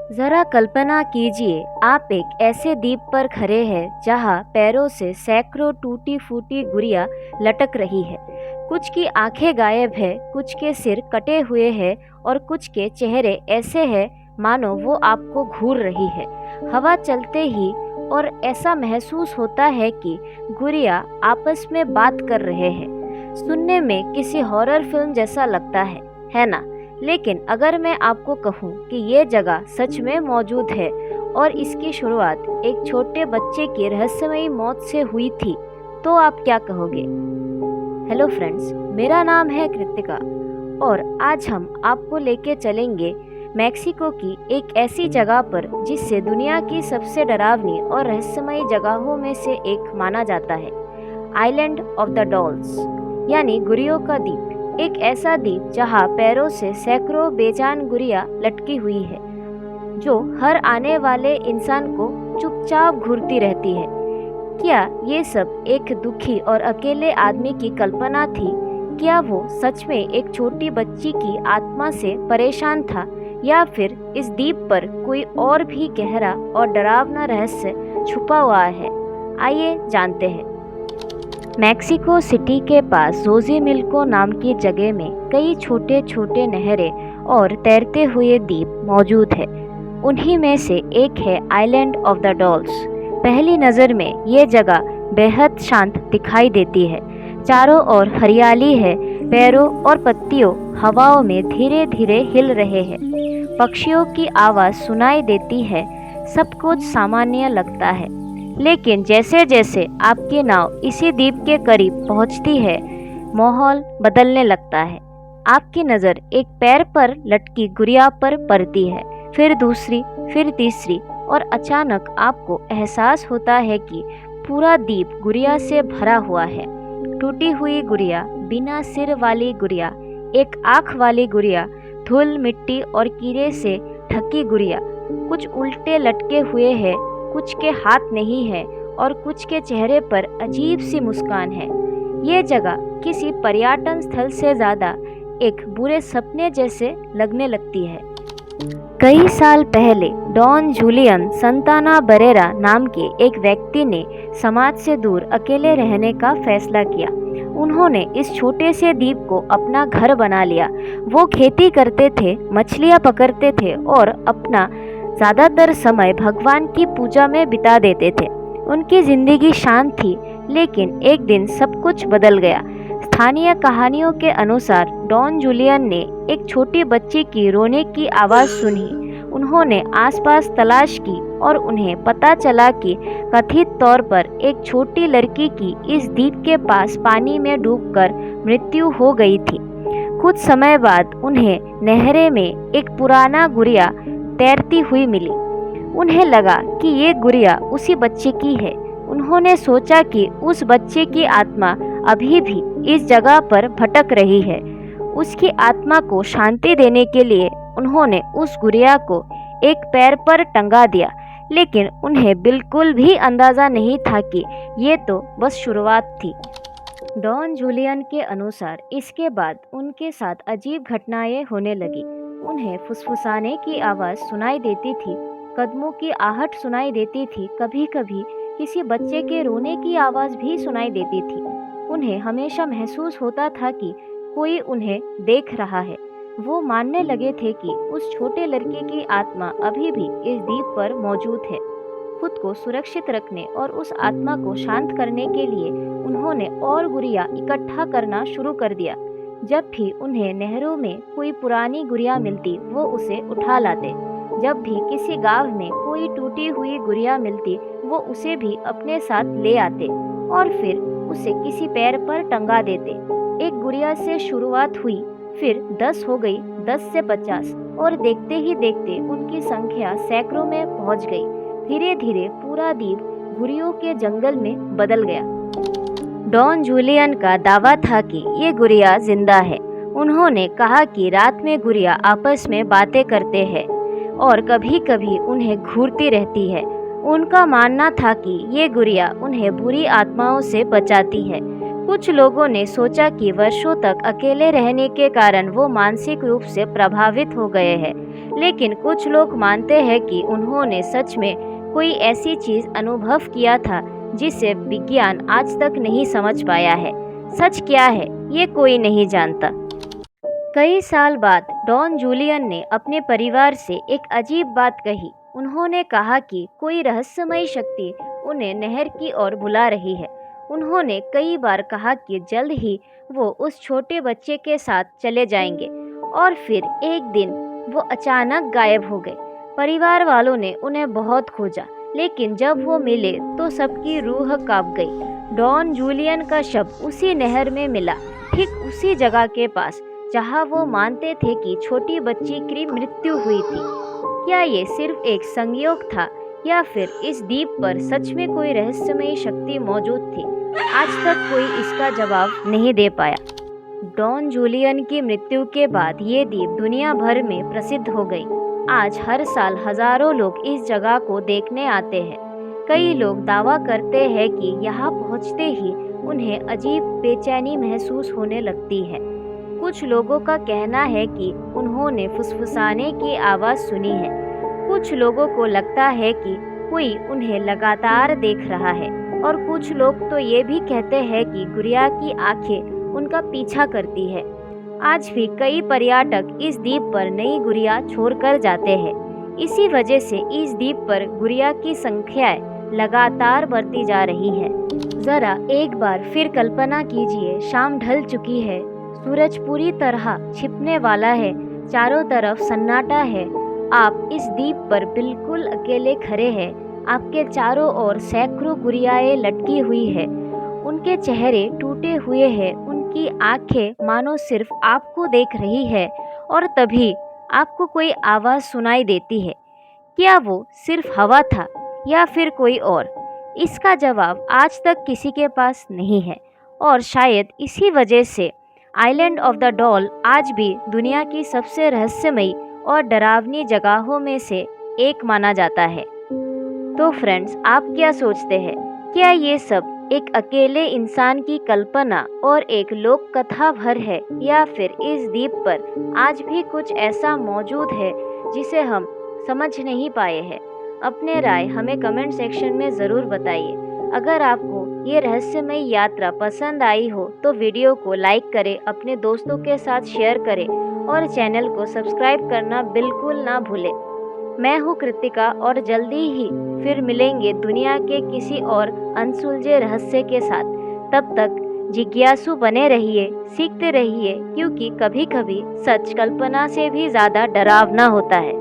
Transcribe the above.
जरा कल्पना कीजिए, आप एक ऐसे द्वीप पर खड़े हैं जहां पैरों से सैकड़ों टूटी फूटी गुड़िया लटक रही है। कुछ की आंखें गायब है, कुछ के सिर कटे हुए हैं और कुछ के चेहरे ऐसे हैं मानो वो आपको घूर रही है। हवा चलते ही और ऐसा महसूस होता है कि गुड़िया आपस में बात कर रहे हैं। सुनने में किसी हॉरर फिल्म जैसा लगता है ना? लेकिन अगर मैं आपको कहूँ कि ये जगह सच में मौजूद है और इसकी शुरुआत एक छोटे बच्चे की रहस्यमयी मौत से हुई थी, तो आप क्या कहोगे? हेलो फ्रेंड्स, मेरा नाम है कृतिका और आज हम आपको लेके चलेंगे मैक्सिको की एक ऐसी जगह पर जिससे दुनिया की सबसे डरावनी और रहस्यमयी जगहों में से एक माना जाता है, आइलैंड ऑफ द डॉल्स, यानी गुड़ियों का द्वीप। एक ऐसा द्वीप जहां पैरों से सैकड़ों बेजान गुड़िया लटकी हुई है, जो हर आने वाले इंसान को चुपचाप घूरती रहती है। क्या ये सब एक दुखी और अकेले आदमी की कल्पना थी? क्या वो सच में एक छोटी बच्ची की आत्मा से परेशान था, या फिर इस द्वीप पर कोई और भी गहरा और डरावना रहस्य छुपा हुआ है? आइए जानते हैं। मैक्सिको सिटी के पास जोजीमिल्को नाम की जगह में कई छोटे छोटे नहरें और तैरते हुए द्वीप मौजूद है। उन्हीं में से एक है आइलैंड ऑफ द डॉल्स। पहली नज़र में ये जगह बेहद शांत दिखाई देती है। चारों ओर हरियाली है, पेड़ों और पत्तियों हवाओं में धीरे धीरे हिल रहे हैं। पक्षियों की आवाज़ सुनाई देती है। सब कुछ सामान्य लगता है, लेकिन जैसे जैसे आपकी नाव इसी द्वीप के करीब पहुंचती है, माहौल बदलने लगता है। आपकी नज़र एक पैर पर लटकी गुड़िया पर पड़ती है, फिर दूसरी, फिर तीसरी, और अचानक आपको एहसास होता है कि पूरा द्वीप गुड़िया से भरा हुआ है। टूटी हुई गुड़िया, बिना सिर वाली गुड़िया, एक आँख वाली गुड़िया, धूल मिट्टी और कीड़े से ढकी गुड़िया। कुछ उल्टे लटके हुए हैं, कुछ के हाथ नहीं है और कुछ के चेहरे पर अजीब सी मुस्कान है। ये जगह किसी पर्यटन स्थल से ज़्यादा एक बुरे सपने जैसे लगने लगती है। कई साल पहले डॉन जूलियन संताना बरेरा नाम के एक व्यक्ति ने समाज से दूर अकेले रहने का फैसला किया। उन्होंने इस छोटे से द्वीप को अपना घर बना लिया। वो खेती करते थे, मछलियाँ पकड़ते थे और अपना ज़्यादातर समय भगवान की पूजा में बिता देते थे। उनकी ज़िंदगी शांत थी, लेकिन एक दिन सब कुछ बदल गया। स्थानीय कहानियों के अनुसार डॉन जूलियन ने एक छोटी बच्ची की रोने की आवाज़ सुनी। उन्होंने आसपास तलाश की और उन्हें पता चला कि कथित तौर पर एक छोटी लड़की की इस द्वीप के पास पानी में डूबकर मृत्यु हो गई थी। कुछ समय बाद उन्हें नहरे में एक पुराना गुड़िया तैरती हुई मिली। उन्हें लगा कि ये गुड़िया उसी बच्चे की है। उन्होंने सोचा कि उस बच्चे की आत्मा अभी भी इस जगह पर भटक रही है। उसकी आत्मा को शांति देने के लिए उन्होंने उस गुड़िया को एक पैर पर टंगा दिया, लेकिन उन्हें बिल्कुल भी अंदाज़ा नहीं था कि ये तो बस शुरुआत थी। डॉन जूलियन के अनुसार इसके बाद उनके साथ अजीब घटनाएं होने लगी। उन्हें फुसफुसाने की आवाज़ सुनाई देती थी, कदमों की आहट सुनाई देती थी, कभी कभी किसी बच्चे के रोने की आवाज़ भी सुनाई देती थी। उन्हें हमेशा महसूस होता था कि कोई उन्हें देख रहा है। वो मानने लगे थे कि उस छोटे लड़के की आत्मा अभी भी इस द्वीप पर मौजूद है। खुद को सुरक्षित रखने और उस आत्मा को शांत करने के लिए उन्होंने और गुड़िया इकट्ठा करना शुरू कर दिया। जब भी उन्हें नहरों में कोई पुरानी गुड़िया मिलती, वो उसे उठा लाते। जब भी किसी गांव में कोई टूटी हुई गुड़िया मिलती, वो उसे भी अपने साथ ले आते और फिर उसे किसी पैर पर टंगा देते। एक गुड़िया से शुरुआत हुई, फिर 10 हो गई, 10 से 50, और देखते ही देखते उनकी संख्या सैकड़ों में पहुंच गई। धीरे धीरे पूरा द्वीप गुड़ियों के जंगल में बदल गया। डॉन जूलियन का दावा था कि ये गुड़िया जिंदा है। उन्होंने कहा कि रात में गुड़िया आपस में बातें करते हैं और कभी कभी उन्हें घूरती रहती है। उनका मानना था कि ये गुड़िया उन्हें बुरी आत्माओं से बचाती है। कुछ लोगों ने सोचा कि वर्षों तक अकेले रहने के कारण वो मानसिक रूप से प्रभावित हो गए हैं, लेकिन कुछ लोग मानते हैं कि उन्होंने सच में कोई ऐसी चीज अनुभव किया था जिसे विज्ञान आज तक नहीं समझ पाया है। सच क्या है, ये कोई नहीं जानता। कई साल बाद डॉन जूलियन ने अपने परिवार से एक अजीब बात कही। उन्होंने कहा कि कोई रहस्यमयी शक्ति उन्हें नहर की ओर बुला रही है। उन्होंने कई बार कहा कि जल्द ही वो उस छोटे बच्चे के साथ चले जाएंगे, और फिर एक दिन वो अचानक गायब हो गए। परिवार वालों ने उन्हें बहुत खोजा, लेकिन जब वो मिले तो सबकी रूह कांप गई। डॉन जूलियन का शव उसी नहर में मिला, ठीक उसी जगह के पास जहां वो मानते थे कि छोटी बच्ची की मृत्यु हुई थी। क्या ये सिर्फ एक संयोग था, या फिर इस द्वीप पर सच में कोई रहस्यमयी शक्ति मौजूद थी? आज तक कोई इसका जवाब नहीं दे पाया। डॉन जूलियन की मृत्यु के बाद ये द्वीप दुनिया भर में प्रसिद्ध हो गई। आज हर साल हजारों लोग इस जगह को देखने आते हैं। कई लोग दावा करते हैं कि यहाँ पहुँचते ही उन्हें अजीब बेचैनी महसूस होने लगती है। कुछ लोगों का कहना है कि उन्होंने फुसफुसाने की आवाज़ सुनी है। कुछ लोगों को लगता है कि कोई उन्हें लगातार देख रहा है, और कुछ लोग तो ये भी कहते हैं कि गुड़िया की आंखें उनका पीछा करती है। आज भी कई पर्यटक इस द्वीप पर नई गुड़िया छोड़कर जाते हैं। इसी वजह से इस द्वीप पर गुड़िया की संख्याएं लगातार बढ़ती जा रही है। जरा एक बार फिर कल्पना कीजिए, शाम ढल चुकी है, सूरज पूरी तरह छिपने वाला है, चारों तरफ सन्नाटा है। आप इस द्वीप पर बिल्कुल अकेले खड़े हैं। आपके चारों ओर सैकड़ों गुड़ियाएं लटकी हुई है। उनके चेहरे टूटे हुए हैं, उनकी आंखें मानो सिर्फ आपको देख रही है। और तभी आपको कोई आवाज़ सुनाई देती है। क्या वो सिर्फ हवा था, या फिर कोई और? इसका जवाब आज तक किसी के पास नहीं है, और शायद इसी वजह से आइलैंड ऑफ द डॉल आज भी दुनिया की सबसे रहस्यमयी और डरावनी जगहों में से एक माना जाता है। तो फ्रेंड्स, आप क्या सोचते हैं? क्या ये सब एक अकेले इंसान की कल्पना और एक लोक कथा भर है, या फिर इस द्वीप पर आज भी कुछ ऐसा मौजूद है जिसे हम समझ नहीं पाए हैं? अपने राय हमें कमेंट सेक्शन में ज़रूर बताइए। अगर आपको ये रहस्यमयी यात्रा पसंद आई हो तो वीडियो को लाइक करें, अपने दोस्तों के साथ शेयर करें, और चैनल को सब्सक्राइब करना बिल्कुल ना भूलें। मैं हूँ कृतिका, और जल्दी ही फिर मिलेंगे दुनिया के किसी और अनसुलझे रहस्य के साथ। तब तक जिज्ञासु बने रहिए, सीखते रहिए, क्योंकि कभी कभी सच कल्पना से भी ज़्यादा डरावना होता है।